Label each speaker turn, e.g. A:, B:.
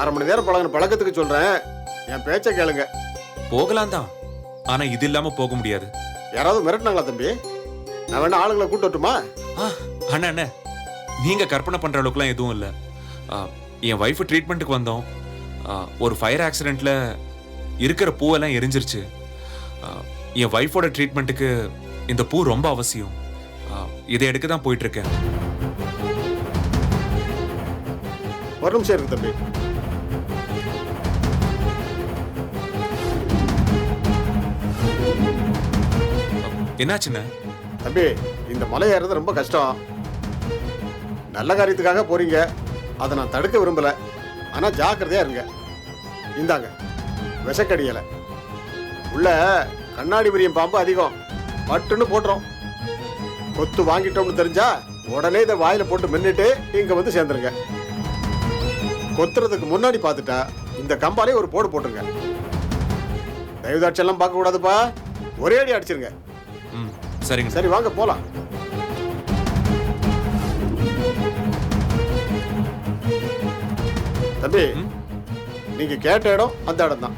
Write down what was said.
A: அரை மணி நேரம் பழகின பழக்கத்துக்கு சொல்றேன், என் பேச்சை கேளுங்க.
B: போகலாம் தான், ஆனா இது இல்லாம போக முடியாது.
A: யாராவது மிரட்டினாங்களா தம்பி? நான் வேணா ஆளுங்களை கூட்டு வரட்டுமா?
B: அண்ணா அண்ணா, நீங்க கற்பனை பண்ற அளவுக்குலாம் எதுவும் இல்லை. என் ஒய்ஃப் ட்ரீட்மெண்ட்டுக்கு வந்தோம். ஒரு ஃபயர் ஆக்சிடென்ட்ல இருக்கிற பூவெல்லாம் எரிஞ்சிருச்சு. என் ஒய்ஃபோட ட்ரீட்மெண்ட்டுக்கு இந்த பூ ரொம்ப அவசியம். இதை எடுக்க தான் போயிட்டு இருக்கேன்.
A: ஒரு நிமிஷம் இருக்கு தம்பி.
B: என்னாச்சுண்ணே?
A: தம்பி, இந்த மலை ஏறது ரொம்ப கஷ்டம். நல்ல காரியத்துக்காக போறீங்க, அதை நான் தடுக்க விரும்பல. ஆனா ஜாக்கிரதையா இருங்க. இந்தாங்க விஷக்கடியலை. உள்ள கண்ணாடி விரியம் பாம்பு அதிகம், பட்டுன்னு போட்டுரும். கொத்து வாங்கிட்டோம்னு தெரிஞ்சா உடனே இதை வாயில போட்டு மின்னுட்டு இங்க வந்து சேர்ந்துருங்க. கொத்துறதுக்கு முன்னாடி பார்த்துட்டா இந்த கம்பாலே ஒரு போடு போட்டுருங்க. தயவுதாட்செல்லாம் பார்க்க கூடாதுப்பா, ஒரே அடி அடிச்சிருங்க.
B: சரிங்க.
A: சரி வாங்க போலாம். தம்பி, நீங்க கேட்ட இடம் அந்த இடம் தான்.